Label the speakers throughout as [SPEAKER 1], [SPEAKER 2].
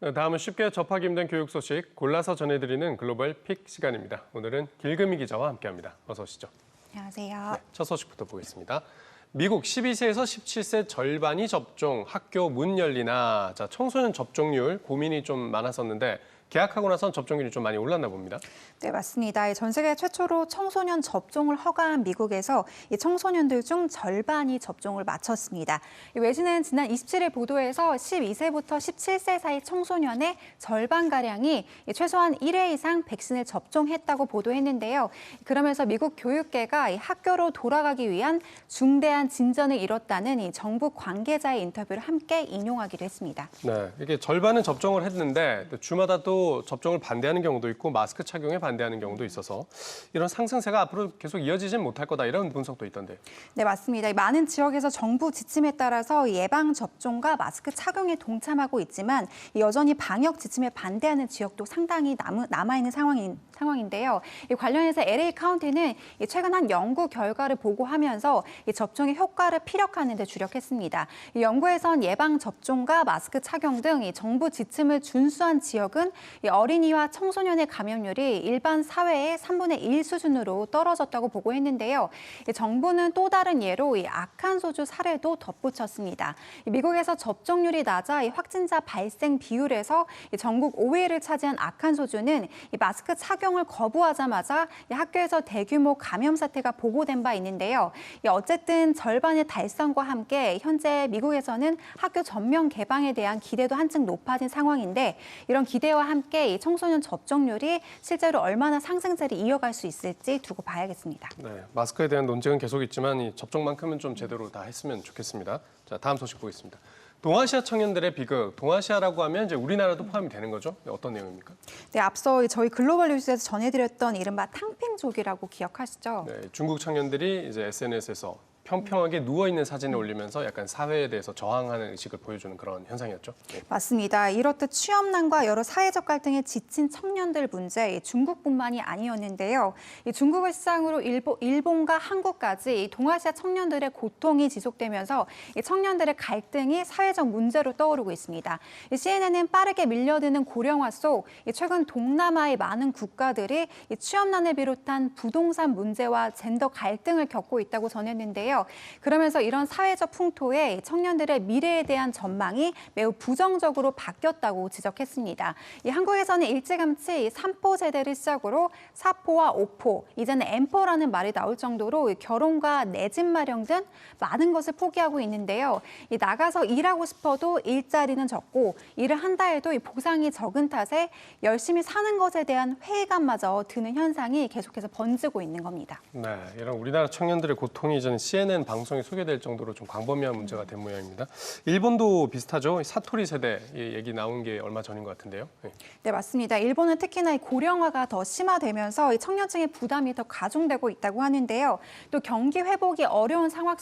[SPEAKER 1] 네, 다음은 쉽게 접하기 힘든 교육 소식 골라서 전해드리는 글로벌 픽 시간입니다. 오늘은 길금희 기자와 함께합니다. 어서 오시죠.
[SPEAKER 2] 안녕하세요.
[SPEAKER 1] 네, 첫 소식부터 보겠습니다. 미국 12세에서 17세 절반이 접종, 학교 문 열리나. 자, 청소년 접종률 고민이 좀 많았었는데 개학하고 나선 접종률이 좀 많이 올랐나 봅니다.
[SPEAKER 2] 네, 맞습니다. 전 세계 최초로 청소년 접종을 허가한 미국에서 이 청소년들 중 절반이 접종을 마쳤습니다. 외신은 지난 27일 보도에서 12세부터 17세 사이 청소년의 절반가량이 최소한 1회 이상 백신을 접종했다고 보도했는데요. 그러면서 미국 교육계가 학교로 돌아가기 위한 중대한 진전을 이뤘다는 이 정부 관계자의 인터뷰를 함께 인용하기도 했습니다.
[SPEAKER 1] 네, 이게 절반은 접종을 했는데 주마다 또 접종을 반대하는 경우도 있고 마스크 착용에 반대하는 경우도 있어서 이런 상승세가 앞으로 계속 이어지진 못할 거다 이런 분석도 있던데요.
[SPEAKER 2] 네, 맞습니다. 많은 지역에서 정부 지침에 따라서 예방 접종과 마스크 착용에 동참하고 있지만 여전히 방역 지침에 반대하는 지역도 상당히 남아있는 상황인데요. 관련해서 LA 카운티는 최근 한 연구 결과를 보고하면서 접종의 효과를 피력하는 데 주력했습니다. 연구에선 예방 접종과 마스크 착용 등 정부 지침을 준수한 지역은 어린이와 청소년의 감염률이 일반 사회의 3분의 1 수준으로 떨어졌다고 보고했는데요. 정부는 또 다른 예로 악한 소주 사례도 덧붙였습니다. 미국에서 접종률이 낮아 확진자 발생 비율에서 전국 5위를 차지한 악한 소주는 마스크 착용을 거부하자마자 학교에서 대규모 감염 사태가 보고된 바 있는데요. 어쨌든 절반의 달성과 함께 현재 미국에서는 학교 전면 개방에 대한 기대도 한층 높아진 상황인데 이런 기대와 함께 청소년 접종률이 실제로 얼마나 상승세를 이어갈 수 있을지 두고 봐야겠습니다.
[SPEAKER 1] 네, 마스크에 대한 논쟁은 계속 있지만 이 접종만큼은 좀 제대로 다 했으면 좋겠습니다. 자, 다음 소식 보겠습니다. 동아시아 청년들의 비극, 동아시아라고 하면 이제 우리나라도 포함이 되는 거죠? 어떤 내용입니까?
[SPEAKER 2] 네, 앞서 저희 글로벌 뉴스에서 전해드렸던 이른바 탕핑족이라고 기억하시죠?
[SPEAKER 1] 네, 중국 청년들이 이제 SNS에서 평평하게 누워있는 사진을 올리면서 약간 사회에 대해서 저항하는 의식을 보여주는 그런 현상이었죠. 네.
[SPEAKER 2] 맞습니다. 이렇듯 취업난과 여러 사회적 갈등에 지친 청년들 문제, 중국뿐만이 아니었는데요. 중국을 시작으로 일본과 한국까지 동아시아 청년들의 고통이 지속되면서 청년들의 갈등이 사회적 문제로 떠오르고 있습니다. CNN은 빠르게 밀려드는 고령화 속 최근 동남아의 많은 국가들이 취업난을 비롯한 부동산 문제와 젠더 갈등을 겪고 있다고 전했는데요. 그러면서 이런 사회적 풍토에 청년들의 미래에 대한 전망이 매우 부정적으로 바뀌었다고 지적했습니다. 한국에서는 일찌감치 3포 세대를 시작으로 4포와 5포, 이제는 M포라는 말이 나올 정도로 결혼과 내 집 마련 등 많은 것을 포기하고 있는데요. 나가서 일하고 싶어도 일자리는 적고 일을 한다 해도 보상이 적은 탓에 열심히 사는 것에 대한 회의감마저 드는 현상이 계속해서 번지고 있는 겁니다.
[SPEAKER 1] 네, 이런 우리나라 청년들의 고통이 이제는 CNN 방송에 소개될 정도로 좀 광범위한 문제가 된 모양입니다. 일본도 비슷하죠. 사토리 세대 얘기 나온 게 얼마 전인 것 같은데요.
[SPEAKER 2] 네, 맞습니다. 일본은 특히나 고령화가 더 심화되면서 청년층의 부담이 더 가중되고 있다고 하는데요. 또 경기 회복이 어려운 상황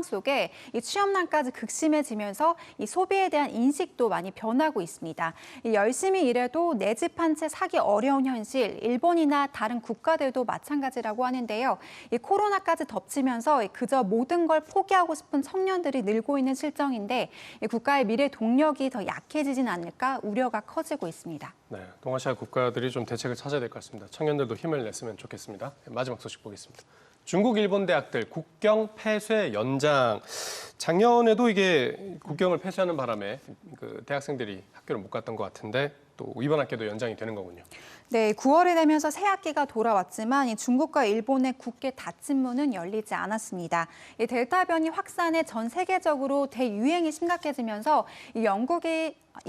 [SPEAKER 2] 속에 취업난까지 극심해지면서 소비에 대한 인식도 많이 변하고 있습니다. 열심히 일해도 내 집 한 채 사기 어려운 현실, 일본이나 다른 국가들도 마찬가지라고 하는데요. 코로나까지 덮치면서 그저 모든 걸 포기하고 싶은 청년들이 늘고 있는 실정인데 국가의 미래 동력이 더 약해지진 않을까 우려가 커지고 있습니다.
[SPEAKER 1] 네, 동아시아 국가들이 좀 대책을 찾아야 될 것 같습니다. 청년들도 힘을 냈으면 좋겠습니다. 마지막 소식 보겠습니다. 중국, 일본 대학들 국경 폐쇄 연장. 작년에도 이게 국경을 폐쇄하는 바람에 그 대학생들이 학교를 못 갔던 것 같은데 또 이번 학기도 연장이 되는 거군요.
[SPEAKER 2] 네, 9월이 되면서 새 학기가 돌아왔지만 중국과 일본의 국계 닫힌 문은 열리지 않았습니다. 델타 변이 확산에 전 세계적으로 대유행이 심각해지면서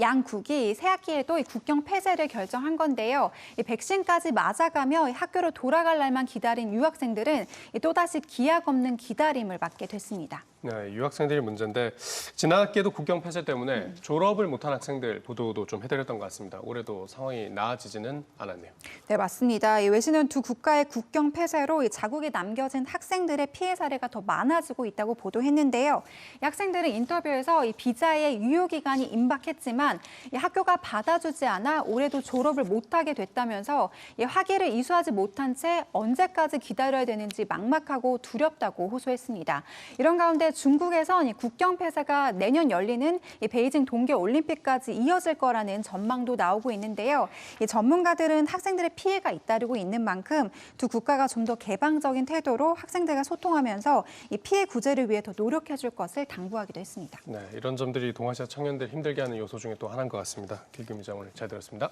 [SPEAKER 2] 양국이 새 학기에도 국경 폐쇄를 결정한 건데요. 백신까지 맞아가며 학교로 돌아갈 날만 기다린 유학생들은 또다시 기약 없는 기다림을 맞게 됐습니다.
[SPEAKER 1] 네, 유학생들이 문제인데 지난 학기에도 국경 폐쇄 때문에 졸업을 못한 학생들 보도도 좀 해드렸던 것 같습니다. 올해도 상황이 나아지지는 않았네요.
[SPEAKER 2] 네, 맞습니다. 외신은 두 국가의 국경 폐쇄로 자국에 남겨진 학생들의 피해 사례가 더 많아지고 있다고 보도했는데요. 학생들은 인터뷰에서 비자의 유효 기간이 임박했지만 학교가 받아주지 않아 올해도 졸업을 못하게 됐다면서 학위를 이수하지 못한 채 언제까지 기다려야 되는지 막막하고 두렵다고 호소했습니다. 이런 가운데 그런데 중국에선 이 국경 폐쇄가 내년 열리는 이 베이징 동계 올림픽까지 이어질 거라는 전망도 나오고 있는데요. 이 전문가들은 학생들의 피해가 잇따르고 있는 만큼 두 국가가 좀 더 개방적인 태도로 학생들과 소통하면서 이 피해 구제를 위해 더 노력해줄 것을 당부하기도 했습니다.
[SPEAKER 1] 네, 이런 점들이 동아시아 청년들 힘들게 하는 요소 중에 또 하나인 것 같습니다. 길금 기자 오늘 잘 들었습니다.